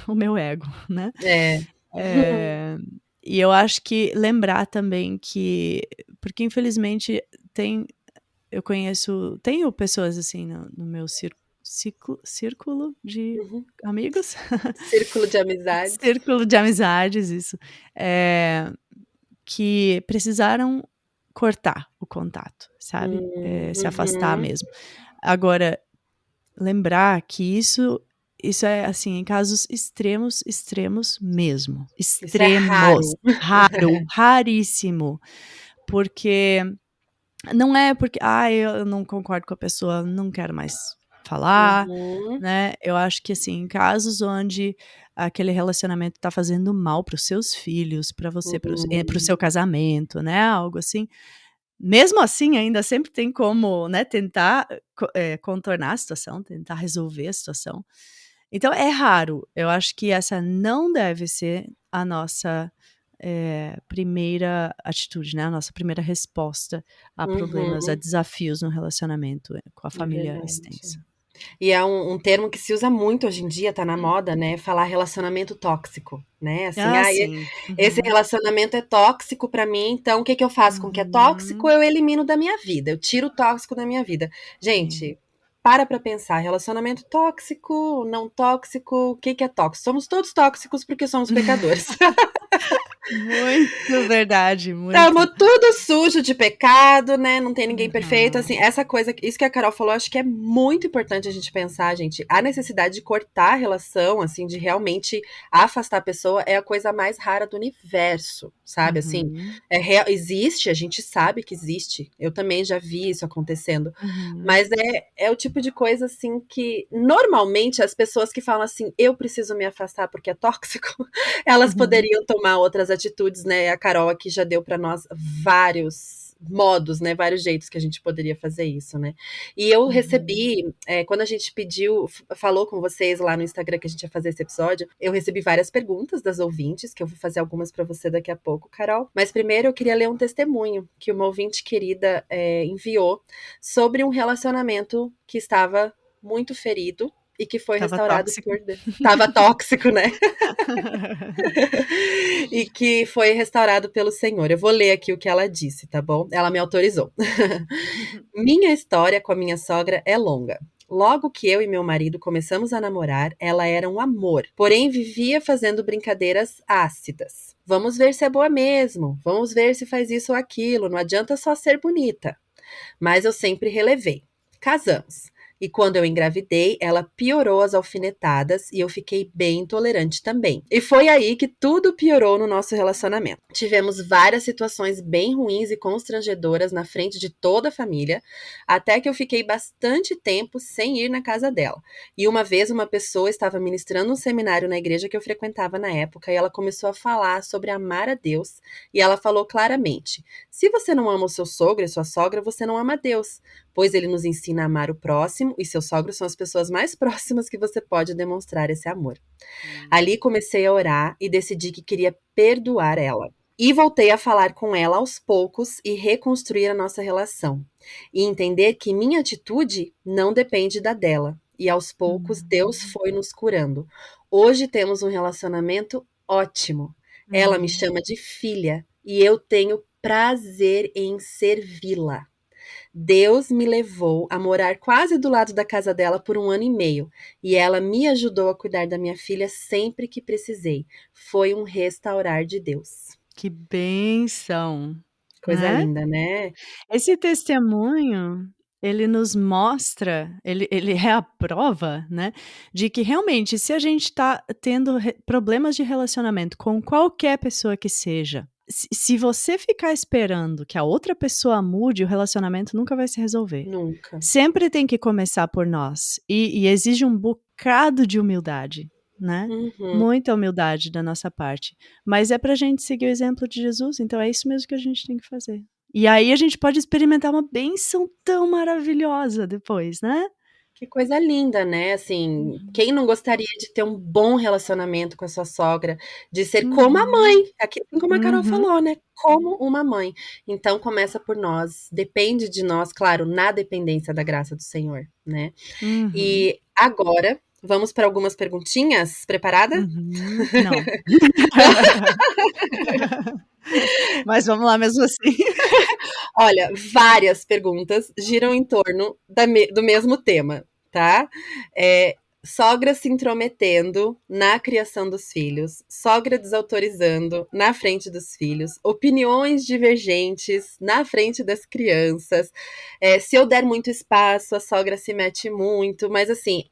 o meu ego, né. É. Eh, e eu acho que lembrar também que porque infelizmente tem tenho pessoas assim no meu círculo de Uhum. amigos, Círculo de amizades. círculo de amizades, isso, que precisaram cortar o contato, sabe, se afastar Uhum. mesmo. Agora, lembrar que isso é, assim, em casos extremos, extremos mesmo, Isso é extremos, raro. raro, raríssimo, porque não é porque: "Ah, eu não concordo com a pessoa, não quero mais falar", Uhum. né. Eu acho que, assim, em casos onde aquele relacionamento tá fazendo mal para os seus filhos, para você, para o Uhum. seu casamento, né, algo assim, mesmo assim ainda sempre tem como, né, tentar contornar a situação, tentar resolver a situação. Então é raro, eu acho que essa não deve ser a nossa, primeira atitude, né, a nossa primeira resposta a problemas, a Uhum. desafios no relacionamento, com a É família verdade. extensa. E é um termo que se usa muito hoje em dia, tá na moda, né, falar relacionamento tóxico, né, assim: Ah, "Ah, sim. esse Uhum, relacionamento é tóxico pra mim, então o que que eu faço com o que é tóxico? uhum. Eu elimino da minha vida, eu tiro o tóxico da minha vida". Sim. Gente, para pra pensar, relacionamento tóxico, não tóxico, o que que é tóxico? Somos todos tóxicos porque somos pecadores. Muito verdade, muito. Estamos tudo sujo de pecado, né, não tem ninguém perfeito, Uhum, assim, essa coisa isso que a Carol falou, acho que é muito importante a gente pensar, gente, a necessidade de cortar a relação, assim, de realmente afastar a pessoa é a coisa mais rara do universo, sabe, assim, uhum, existe, a gente sabe que existe, eu também já vi isso acontecendo, uhum, mas é o tipo de coisa, assim, que normalmente as pessoas que falam assim: "Eu preciso me afastar porque é tóxico", elas uhum, poderiam tomar outras atitudes, né, a Carol aqui já deu para nós vários modos, né, vários jeitos que a gente poderia fazer isso, né. E eu uhum. recebi, quando a gente pediu falou com vocês lá no Instagram que a gente ia fazer esse episódio, eu recebi várias perguntas das ouvintes, que eu vou fazer algumas para você daqui a pouco, Carol, mas primeiro eu queria ler um testemunho que uma ouvinte querida, enviou sobre um relacionamento que estava muito ferido e que foi Estava restaurado tóxico. por Deus. Estava tóxico, né. E que foi restaurado pelo Senhor. Eu vou ler aqui o que ela disse, tá bom? Ela me autorizou. Minha história com a minha sogra é longa. Logo que eu e meu marido começamos a namorar, ela era um amor, porém vivia fazendo brincadeiras ácidas. Vamos ver se é boa mesmo, vamos ver se faz isso ou aquilo, não adianta só ser bonita. Mas eu sempre relevei. Casamos. E quando eu engravidei, ela piorou as alfinetadas e eu fiquei bem intolerante também. E foi aí que tudo piorou no nosso relacionamento. Tivemos várias situações bem ruins e constrangedoras na frente de toda a família, até que eu fiquei bastante tempo sem ir na casa dela. E uma vez uma pessoa estava ministrando um seminário na igreja que eu frequentava na época e ela começou a falar sobre amar a Deus e ela falou claramente: se você não ama o seu sogro e sua sogra, você não ama a Deus, pois ele nos ensina a amar o próximo e seus sogros são as pessoas mais próximas que você pode demonstrar esse amor. Hum. Ali comecei a orar e decidi que queria perdoar ela. E voltei a falar com ela aos poucos e reconstruir a nossa relação. E entender que minha atitude não depende da dela. E aos poucos Deus Uhum. foi nos curando. Hoje temos um relacionamento ótimo. Ela me Uhum. chama de filha e eu tenho prazer em servi-la. Deus me levou a morar quase do lado da casa dela por 1 ano e meio, e ela me ajudou a cuidar da minha filha sempre que precisei. Foi um restaurar de Deus. Que bênção, Coisa né. linda, né? Esse testemunho, ele nos mostra, ele reaprova, né, de que realmente se a gente tá tendo problemas de relacionamento com qualquer pessoa que seja, se você ficar esperando que a outra pessoa mude, o relacionamento nunca vai se resolver. Nunca. Sempre tem que começar por nós, e exige um bocado de humildade, né, Uhum. muita humildade da nossa parte, mas é pra gente seguir o exemplo de Jesus, então é isso mesmo que a gente tem que fazer. E aí a gente pode experimentar uma bênção tão maravilhosa depois, né. Que coisa linda, né, assim, Uhum. quem não gostaria de ter um bom relacionamento com a sua sogra, de ser como a Uhum. mãe, aqui como a Carol Uhum. falou, né, como uma mãe. Então começa por nós, depende de nós, claro, na dependência da graça do Senhor, né. Uhum. E agora, vamos para algumas perguntinhas, preparada? Uhum. Não. Não? Mas vamos lá mesmo assim. Olha, várias perguntas giram em torno do mesmo tema, tá? Sogra se intrometendo na criação dos filhos, sogra desautorizando na frente dos filhos, opiniões divergentes na frente das crianças. Se eu der muito espaço, a sogra se mete muito, mas assim,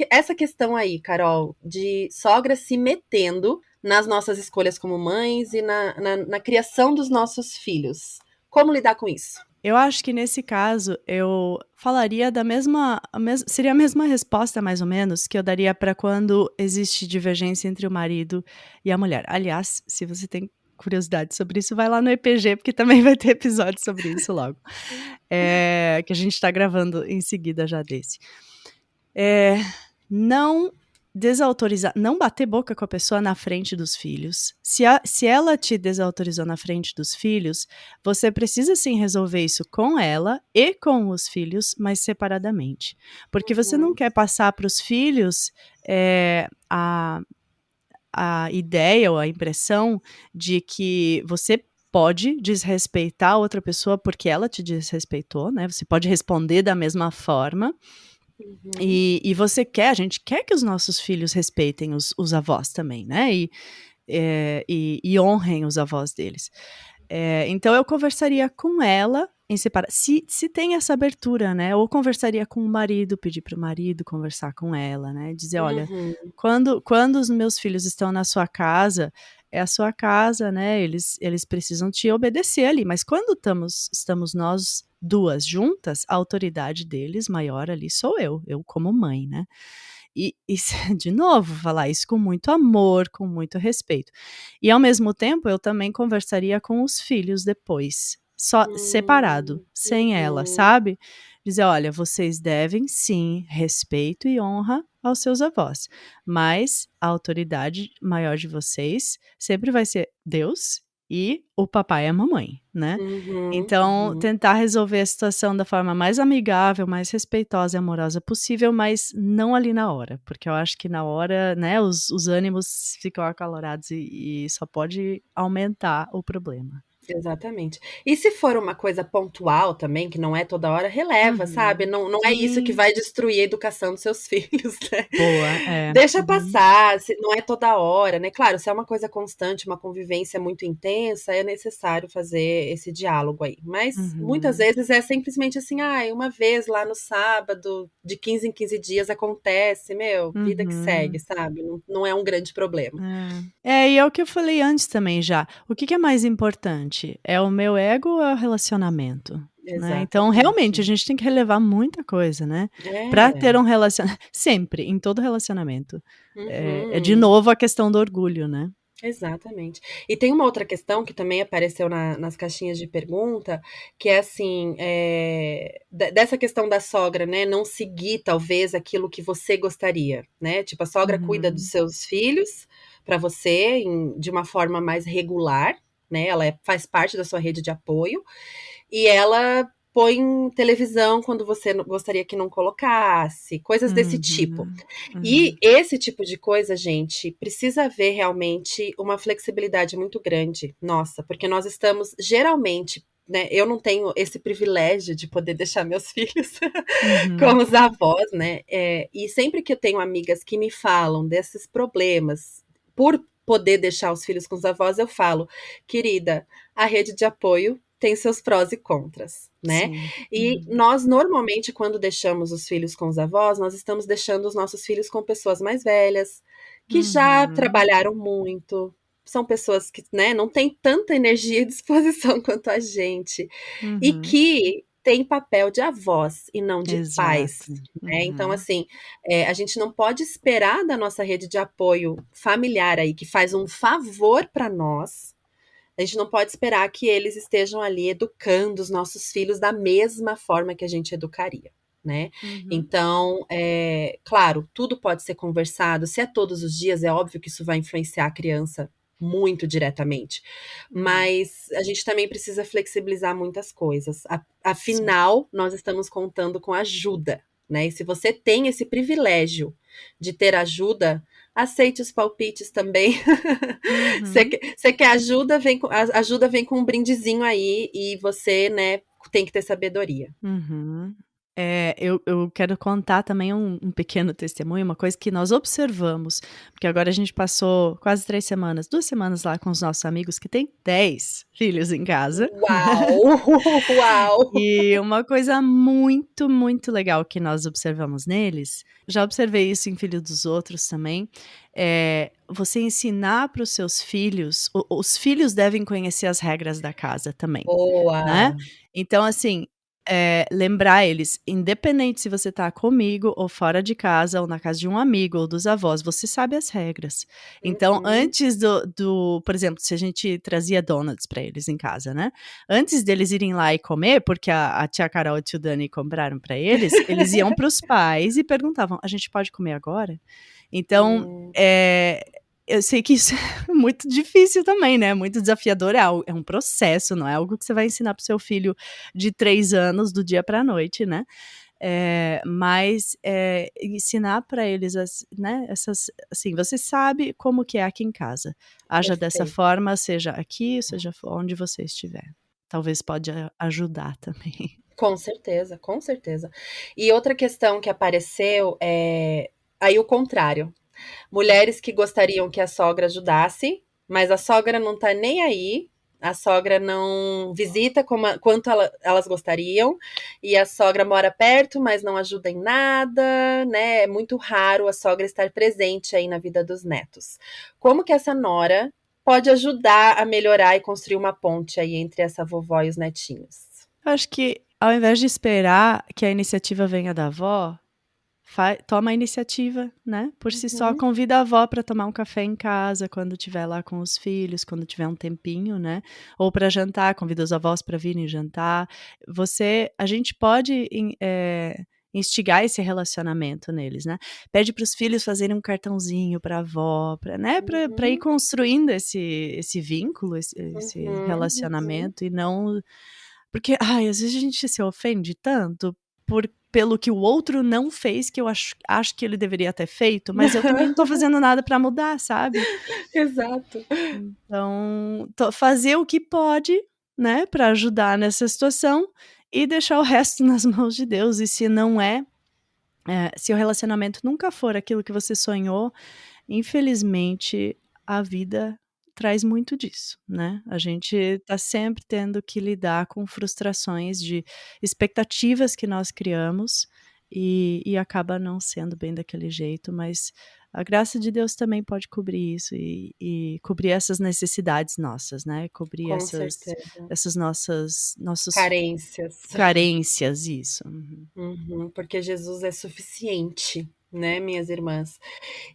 essa questão aí, Carol, de sogra se metendo nas nossas escolhas como mães e na criação dos nossos filhos. Como lidar com isso? Eu acho que nesse caso eu falaria da mesma seria a mesma resposta mais ou menos que eu daria para quando existe divergência entre o marido e a mulher. Aliás, se você tem curiosidade sobre isso, vai lá no EPG, porque também vai ter episódio sobre isso logo. Que a gente tá gravando em seguida já desse. Não desautorizar, não bater boca com a pessoa na frente dos filhos. Se ela te desautorizou na frente dos filhos, você precisa sim resolver isso com ela e com os filhos, mas separadamente. Porque você não Uhum, quer passar para os filhos a ideia ou a impressão de que você pode desrespeitar outra pessoa porque ela te desrespeitou, né? Você pode responder da mesma forma. uhum, E a gente quer que os nossos filhos respeitem os avós também, né, e honrem os avós deles. Então eu conversaria com ela em se tem essa abertura, né, ou conversaria com o marido, pedir para o marido conversar com ela, né, dizer: "Olha, uhum, quando os meus filhos estão na sua casa, é a sua casa, né, eles precisam te obedecer ali, mas quando estamos nós 2 juntas, a autoridade deles maior ali sou eu como mãe, né". E de novo, falar isso com muito amor, com muito respeito. E ao mesmo tempo, eu também conversaria com os filhos depois, só separado, sem ela, uhum. sabe. Dizer: "Olha, vocês devem sim respeito e honra aos seus avós, mas a autoridade maior de vocês sempre vai ser Deus e o papai e a mamãe, né". Uhum, Então, uhum. tentar resolver a situação da forma mais amigável, mais respeitosa e amorosa possível, mas não ali na hora, porque eu acho que na hora, né, os ânimos ficam acalorados e só pode aumentar o problema. Exatamente. E se for uma coisa pontual também, que não é toda hora, releva, sabe, Uhum. não é isso que Sim. vai destruir a educação dos seus filhos, né. Boa, é. Deixa Uhum. passar, se não é toda hora, né. Claro, se é uma coisa constante, uma convivência muito intensa, é necessário fazer esse diálogo aí, mas muitas Uhum. vezes é simplesmente assim: "Ai, uma vez lá no sábado, de 15 em 15 dias acontece", meu, vida que segue, Uhum. sabe, não é um grande problema. E é o que eu falei antes também já, o que que é mais importante? É o meu ego ou é o relacionamento? Né, então realmente a Exatamente. gente tem que relevar muita coisa, né, pra ter É. um sempre, em todo relacionamento. É de Uhum. novo a questão do orgulho, né. Exatamente. E tem uma outra questão que também apareceu nas caixinhas de pergunta, que é assim, dessa questão da sogra, né, não seguir talvez aquilo que você gostaria, né, tipo a sogra cuida dos Uhum, seus filhos para você de uma forma mais regular, né, ela faz parte da sua rede de apoio, e ela põe televisão quando você gostaria que não colocasse, coisas desse tipo. uhum, E uhum, esse tipo de coisa, gente, precisa haver realmente uma flexibilidade muito grande nossa, porque nós estamos geralmente, né, eu não tenho esse privilégio de poder deixar meus filhos uhum, como os avós, né, e sempre que eu tenho amigas que me falam desses problemas, por poder deixar os filhos com os avós, eu falo: "Querida, a rede de apoio tem seus prós e contras, né? Sim. E nós, normalmente, quando deixamos os filhos com os avós, nós estamos deixando os nossos filhos com pessoas mais velhas, que já Uhum. trabalharam muito, são pessoas que, né, não têm tanta energia e disposição quanto a gente, e Uhum. que têm papel de avós e não de pais, Exato. né? Então, Uhum. assim, a gente não pode esperar da nossa rede de apoio familiar aí, que faz um favor para nós, a gente não pode esperar que eles estejam ali educando os nossos filhos da mesma forma que a gente educaria, né? Uhum. Então, claro, tudo pode ser conversado. Se é todos os dias, é óbvio que isso vai influenciar a criança muito diretamente. Uhum. Mas a gente também precisa flexibilizar muitas coisas. Sim. Afinal, nós estamos contando com ajuda, né? E se você tem esse privilégio de ter ajuda, aceite os palpites também. Uhum. Você quer ajuda, ajuda vem com um brindezinho aí e você, né, tem que ter sabedoria. Uhum. Eu quero contar também um pequeno testemunho, uma coisa que nós observamos, porque agora a gente passou quase 3 semanas, 2 semanas lá com os nossos amigos que têm 10 filhos em casa. Uau! Uau! E uma coisa muito, muito legal que nós observamos neles, já observei isso em filho dos outros também, é você ensinar para os seus filhos, os filhos devem conhecer as regras da casa também, né. Boa! Então assim, lembrar eles, independente se você tá comigo ou fora de casa ou na casa de um amigo ou dos avós, você sabe as regras. Então Uhum. antes por exemplo, se a gente trazia donuts para eles em casa, né, antes deles irem lá e comer, porque a tia Carol e o tio Dani compraram para eles, eles iam para os pais e perguntavam: "A gente pode comer agora?". Então, Hum, eu sei que isso é muito difícil também, né, muito desafiador, é um processo, não é algo que você vai ensinar para o seu filho de 3 anos do dia para a noite, né. Mas, ensinar para eles né, essas assim, você sabe como que é aqui em casa, haja dessa perfeito. forma, seja aqui, seja onde você estiver. Talvez pode ajudar também. Com certeza, com certeza. E outra questão que apareceu é aí o contrário. Mulheres que gostariam que a sogra ajudasse, mas a sogra não tá nem aí, a sogra não visita quanto elas gostariam, e a sogra mora perto, mas não ajuda em nada, né? É muito raro a sogra estar presente aí na vida dos netos. Como que essa nora pode ajudar a melhorar e construir uma ponte aí entre essa vovó e os netinhos? Eu acho que ao invés de esperar que a iniciativa venha da avó, toma a iniciativa, né, por si só, Uhum. convida a avó para tomar um café em casa quando estiver lá com os filhos, quando tiver um tempinho, né, ou para jantar, convida os avós para virem jantar. A gente pode instigar esse relacionamento neles, né. Pede para os filhos fazerem um cartãozinho para a avó, para né, para ir Uhum. construindo esse vínculo, esse Uhum. Uhum. relacionamento e não porque, ai, às vezes a gente se ofende tanto pelo que o outro não fez, que eu acho que ele deveria ter feito, mas eu também não tô fazendo nada pra mudar, sabe. Exato. Então, fazer o que pode, né, pra ajudar nessa situação e deixar o resto nas mãos de Deus. E se não se o relacionamento nunca for aquilo que você sonhou, infelizmente, a vida traz muito disso, né. A gente tá sempre tendo que lidar com frustrações de expectativas que nós criamos, e acaba não sendo bem daquele jeito, mas a graça de Deus também pode cobrir isso e cobrir essas necessidades nossas, né, cobrir Com certeza. essas nossas Carências. carências, isso. Uhum. Uhum, porque Jesus é suficiente, né, minhas irmãs.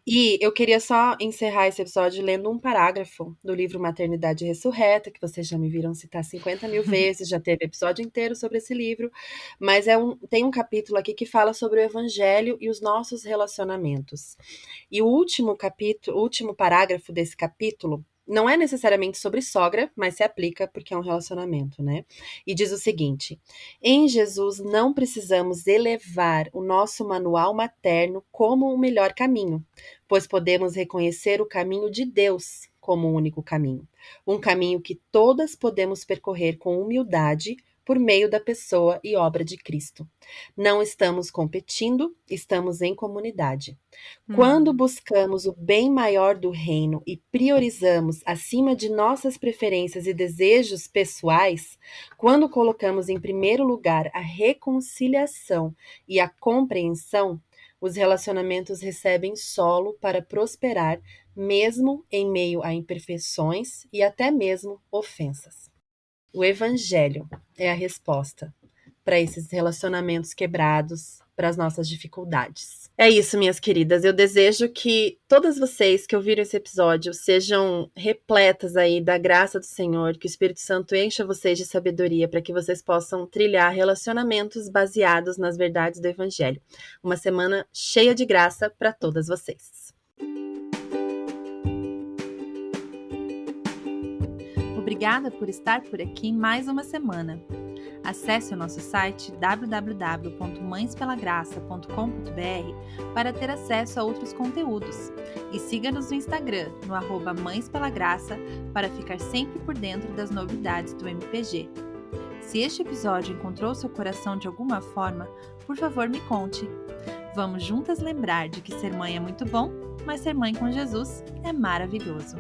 E eu queria só encerrar esse episódio lendo um parágrafo do livro Maternidade Ressurreta, que vocês já me viram citar 50.000 vezes, já teve episódio inteiro sobre esse livro, mas tem um capítulo aqui que fala sobre o evangelho e os nossos relacionamentos. E o último parágrafo desse capítulo não é necessariamente sobre sogra, mas se aplica porque é um relacionamento, né? E diz o seguinte: em Jesus não precisamos elevar o nosso manual materno como o melhor caminho, pois podemos reconhecer o caminho de Deus como o único caminho. Um caminho que todas podemos percorrer com humildade, por meio da pessoa e obra de Cristo. Não estamos competindo, estamos em comunidade. Quando buscamos o bem maior do reino e priorizamos acima de nossas preferências e desejos pessoais, quando colocamos em primeiro lugar a reconciliação e a compreensão, os relacionamentos recebem solo para prosperar, mesmo em meio a imperfeições e até mesmo ofensas. O Evangelho é a resposta para esses relacionamentos quebrados, para as nossas dificuldades. É isso, minhas queridas. Eu desejo que todas vocês que ouviram esse episódio sejam repletas aí da graça do Senhor, que o Espírito Santo encha vocês de sabedoria para que vocês possam trilhar relacionamentos baseados nas verdades do Evangelho. Uma semana cheia de graça para todas vocês. Obrigada por estar por aqui mais uma semana. Acesse o nosso site www.mãespelagraça.com.br para ter acesso a outros conteúdos. E siga-nos no Instagram, no @mãespelagraça, para ficar sempre por dentro das novidades do MPG. Se este episódio encontrou seu coração de alguma forma, por favor me conte. Vamos juntas lembrar de que ser mãe é muito bom, mas ser mãe com Jesus é maravilhoso.